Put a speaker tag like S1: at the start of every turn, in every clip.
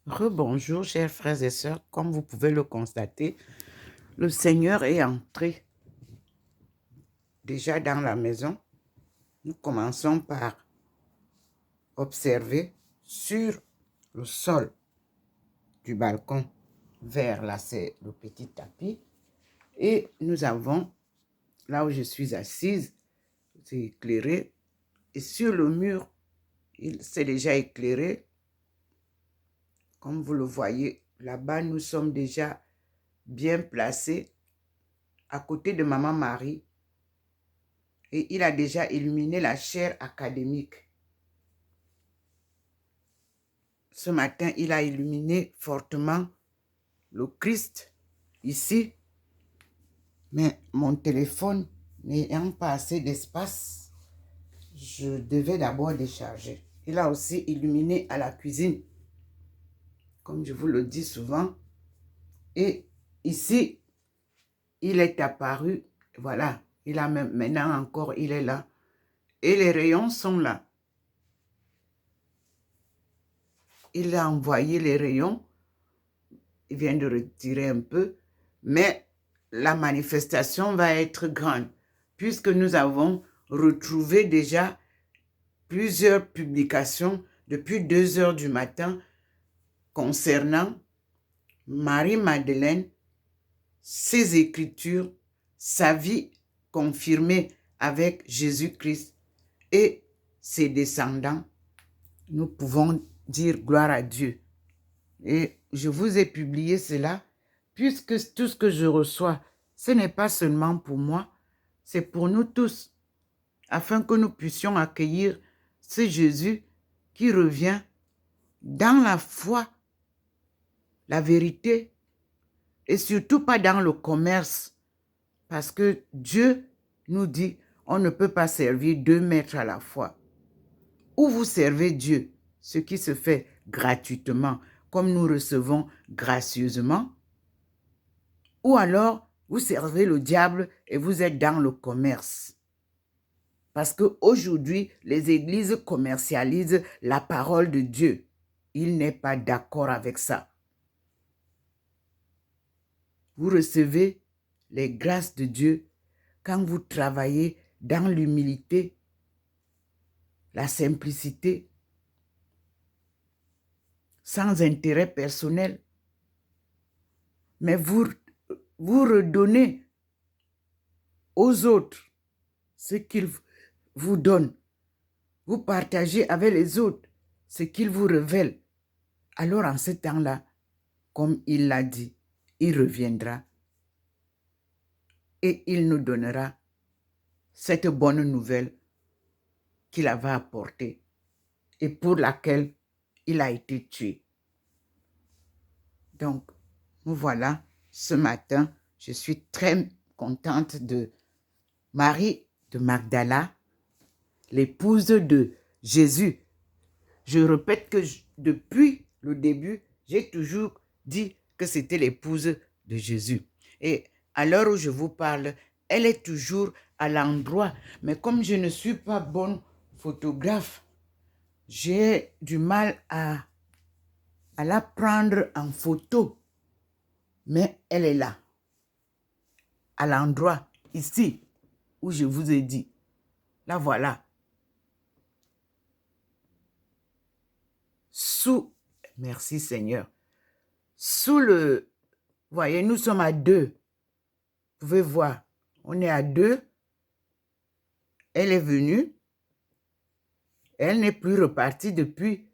S1: Rebonjour, chers frères et sœurs. Comme vous pouvez le constater, le Seigneur est entré déjà dans la maison. Nous commençons par observer sur le sol du balcon vers là, c'est le petit tapis. Et nous avons, là où je suis assise, c'est éclairé. Et sur le mur, c'est déjà éclairé. Comme vous le voyez, là-bas, nous sommes déjà bien placés à côté de Maman Marie. Et il a déjà illuminé la chaire académique. Ce matin, il a illuminé fortement le Christ ici. Mais mon téléphone n'ayant pas assez d'espace, je devais d'abord décharger. Il a aussi illuminé à la cuisine, comme je vous le dis souvent. Et ici, il est apparu, voilà, il a même, maintenant encore, il est là. Et les rayons sont là. Il a envoyé les rayons. Il vient de retirer un peu. Mais la manifestation va être grande, puisque nous avons retrouvé déjà plusieurs publications depuis 2 heures du matin concernant Marie-Madeleine, ses écritures, sa vie confirmée avec Jésus-Christ et ses descendants. Nous pouvons dire gloire à Dieu. Et je vous ai publié cela, puisque tout ce que je reçois, ce n'est pas seulement pour moi, c'est pour nous tous, afin que nous puissions accueillir ce Jésus qui revient dans la foi, la vérité, et surtout pas dans le commerce, parce que Dieu nous dit, on ne peut pas servir 2 maîtres à la fois. Ou vous servez Dieu, ce qui se fait gratuitement, comme nous recevons gracieusement, ou alors vous servez le diable et vous êtes dans le commerce. Parce qu'aujourd'hui, les églises commercialisent la parole de Dieu. Il n'est pas d'accord avec ça. Vous recevez les grâces de Dieu quand vous travaillez dans l'humilité, la simplicité, sans intérêt personnel. Mais vous redonnez aux autres ce qu'ils vous donnent. Vous partagez avec les autres ce qu'ils vous révèlent. Alors en ce temps-là, comme il l'a dit, il reviendra et il nous donnera cette bonne nouvelle qu'il avait apportée et pour laquelle il a été tué. Donc, nous voilà ce matin. Je suis très contente de Marie de Magdala, l'épouse de Jésus. Je répète que depuis le début, j'ai toujours dit que c'était l'épouse de Jésus. Et à l'heure où je vous parle, elle est toujours à l'endroit. Mais comme je ne suis pas bonne photographe, j'ai du mal à la prendre en photo. Mais elle est là, à l'endroit, ici, où je vous ai dit. La voilà. Merci Seigneur, sous le, voyez, nous sommes à 2. Vous pouvez voir, on est à 2. Elle est venue. Elle n'est plus repartie depuis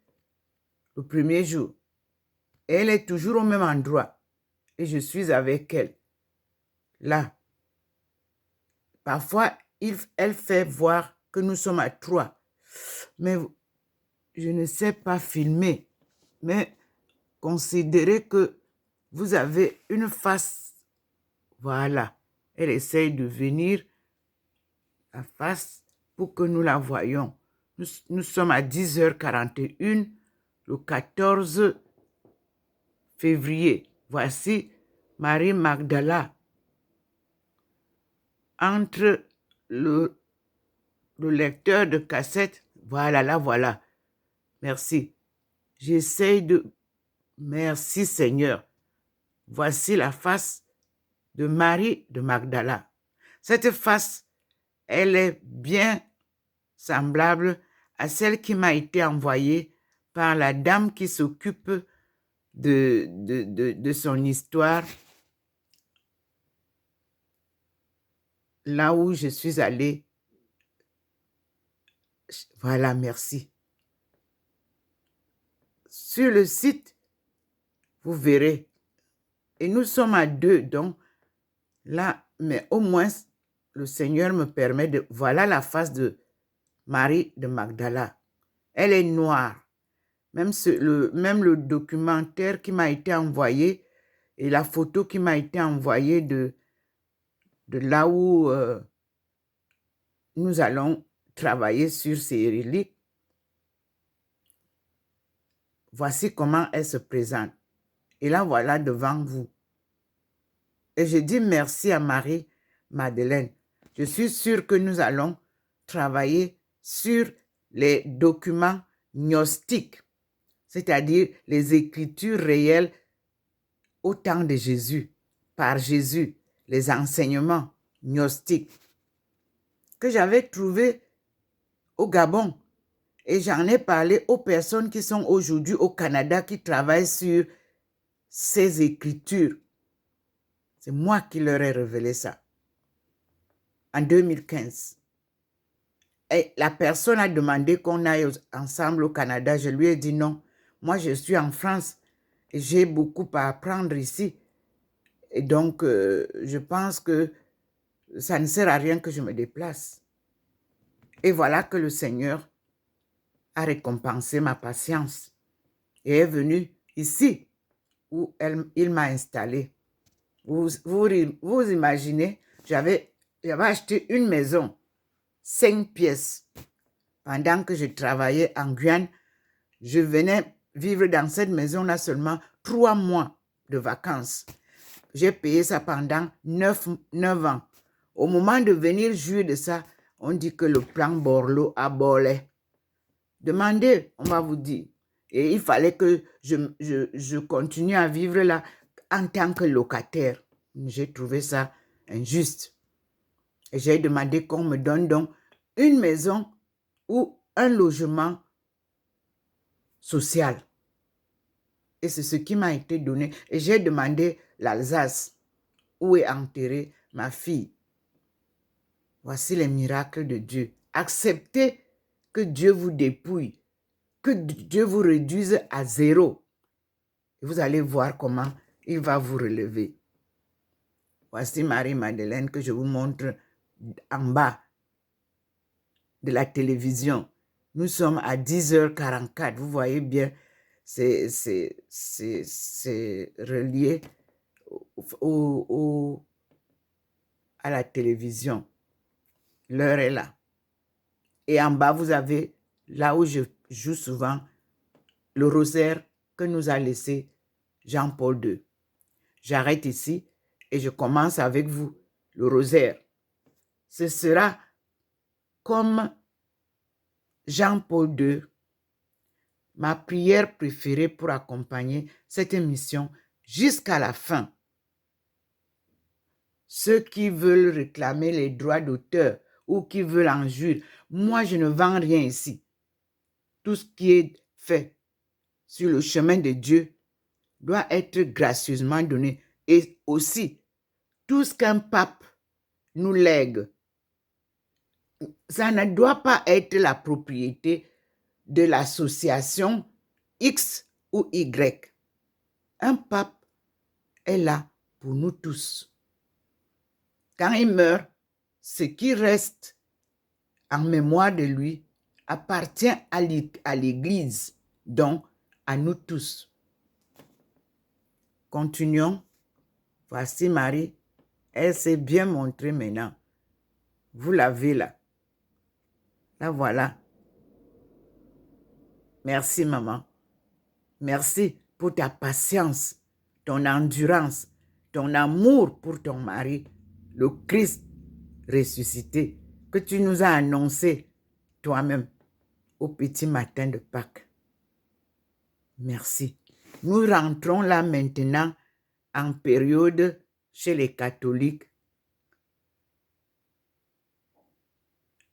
S1: le premier jour. Elle est toujours au même endroit. Et je suis avec elle. Là. Parfois, elle fait voir que nous sommes à 3. Mais je ne sais pas filmer. Mais considérez que vous avez une face. Voilà. Elle essaye de venir à face pour que nous la voyions. Nous sommes à 10h41, le 14 février. Voici Marie Magdala. Entre le lecteur de cassette, voilà, là, voilà. Merci. J'essaye de merci Seigneur. Voici la face de Marie de Magdala. Cette face, elle est bien semblable à celle qui m'a été envoyée par la dame qui s'occupe de son histoire là où je suis allée. Voilà, merci. Sur le site, vous verrez. Et nous sommes à 2, donc là, mais au moins, le Seigneur me permet de... Voilà la face de Marie de Magdala. Elle est noire. Même le documentaire qui m'a été envoyé et la photo qui m'a été envoyée de là où nous allons travailler sur ces reliques. Voici comment elle se présente. Et là, voilà devant vous. Et je dis merci à Marie-Madeleine. Je suis sûre que nous allons travailler sur les documents gnostiques, c'est-à-dire les écritures réelles au temps de Jésus, par Jésus, les enseignements gnostiques que j'avais trouvés au Gabon. Et j'en ai parlé aux personnes qui sont aujourd'hui au Canada, qui travaillent sur ces écritures. C'est moi qui leur ai révélé ça. En 2015. Et la personne a demandé qu'on aille ensemble au Canada. Je lui ai dit non. Moi, je suis en France et j'ai beaucoup à apprendre ici. Et donc, je pense que ça ne sert à rien que je me déplace. Et voilà que le Seigneur a récompensé ma patience et est venu ici où il m'a installé. Vous imaginez, j'avais acheté une maison, 5 pièces. Pendant que je travaillais en Guyane, je venais vivre dans cette maison-là seulement 3 mois de vacances. J'ai payé ça pendant 9 ans. Au moment de venir jouir de ça, on dit que le plan Borloo a bolé. Demandez, on va vous dire. Et il fallait que je continue à vivre là en tant que locataire. J'ai trouvé ça injuste. Et j'ai demandé qu'on me donne donc une maison ou un logement social. Et c'est ce qui m'a été donné. Et j'ai demandé l'Alsace, où est enterrée ma fille. Voici les miracles de Dieu. Acceptez que Dieu vous dépouille, que Dieu vous réduise à 0. Et vous allez voir comment il va vous relever. Voici Marie-Madeleine que je vous montre en bas de la télévision. Nous sommes à 10h44. Vous voyez bien, c'est relié à la télévision. L'heure est là. Et en bas, vous avez, là où je joue souvent, le rosaire que nous a laissé Jean-Paul II. J'arrête ici et je commence avec vous le rosaire. Ce sera comme Jean-Paul II, ma prière préférée pour accompagner cette émission jusqu'à la fin. Ceux qui veulent réclamer les droits d'auteur ou qui veulent en jurer, moi je ne vends rien ici. Tout ce qui est fait sur le chemin de Dieu doit être gracieusement donné. Et aussi, tout ce qu'un pape nous lègue, ça ne doit pas être la propriété de l'association X ou Y. Un pape est là pour nous tous. Quand il meurt, ce qui reste en mémoire de lui appartient à l'Église, donc à nous tous. Continuons. Voici Marie. Elle s'est bien montrée maintenant. Vous l'avez là. La voilà. Merci, maman. Merci pour ta patience, ton endurance, ton amour pour ton mari, le Christ ressuscité, que tu nous as annoncé toi-même au petit matin de Pâques. Merci. Nous rentrons là maintenant en période chez les catholiques.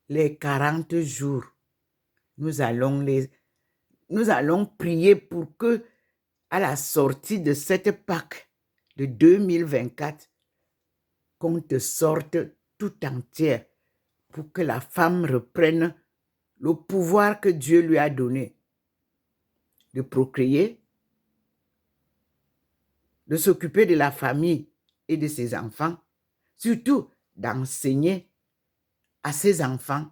S1: Les 40 jours, nous allons prier pour que, à la sortie de cette Pâque de 2024, qu'on te sorte tout entière pour que la femme reprenne le pouvoir que Dieu lui a donné de procréer, de s'occuper de la famille et de ses enfants, surtout d'enseigner à ses enfants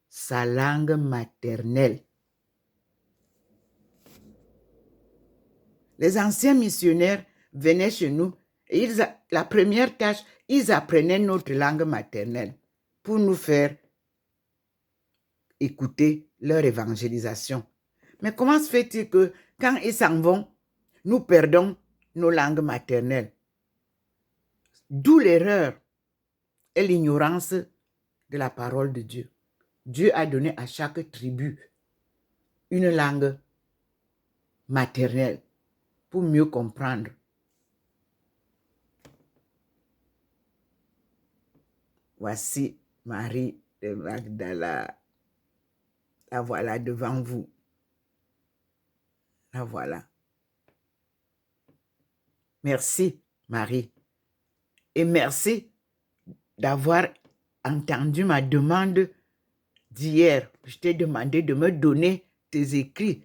S1: sa langue maternelle. Les anciens missionnaires venaient chez nous et la première tâche, ils apprenaient notre langue maternelle pour nous faire écouter leur évangélisation. Mais comment se fait-il que quand ils s'en vont, nous perdons nos langues maternelles? D'où l'erreur et l'ignorance de la parole de Dieu. Dieu a donné à chaque tribu une langue maternelle pour mieux comprendre. Voici Marie de Magdala. La voilà devant vous. La voilà. Merci, Marie. Et merci d'avoir entendu ma demande d'hier. Je t'ai demandé de me donner tes écrits.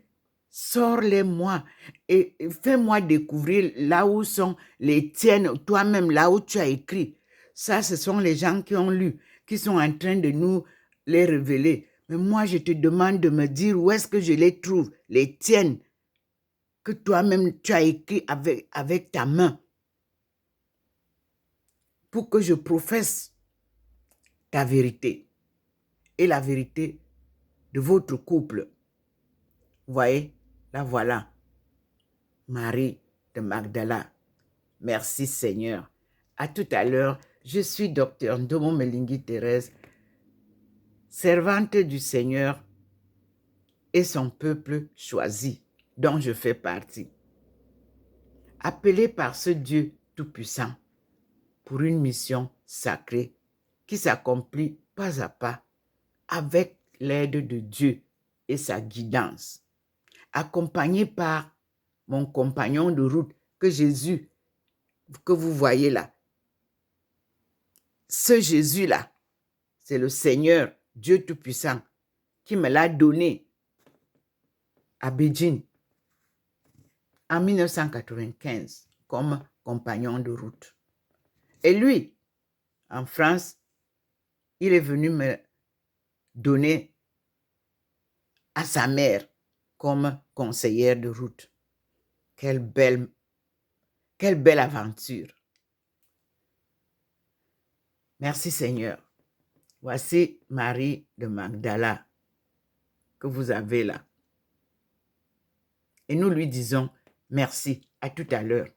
S1: Sors-les-moi et fais-moi découvrir là où sont les tiennes, toi-même, là où tu as écrit. Ça, ce sont les gens qui ont lu, qui sont en train de nous les révéler. Mais moi, je te demande de me dire où est-ce que je les trouve, les tiennes, que toi-même, tu as écrit avec ta main, pour que je professe ta vérité et la vérité de votre couple. Vous voyez, la voilà, Marie de Magdala. Merci Seigneur. À tout à l'heure, je suis docteur Ndomo Melingui Thérèse, servante du Seigneur et son peuple choisi, dont je fais partie. Appelé par ce Dieu tout-puissant pour une mission sacrée qui s'accomplit pas à pas avec l'aide de Dieu et sa guidance, accompagné par mon compagnon de route que Jésus, que vous voyez là. Ce Jésus-là, c'est le Seigneur, Dieu Tout-Puissant, qui me l'a donné à Beijing en 1995 comme compagnon de route. Et lui, en France, il est venu me donner à sa mère comme conseillère de route. Quelle belle aventure. Merci Seigneur. Voici Marie de Magdala que vous avez là. Et nous lui disons merci. À tout à l'heure.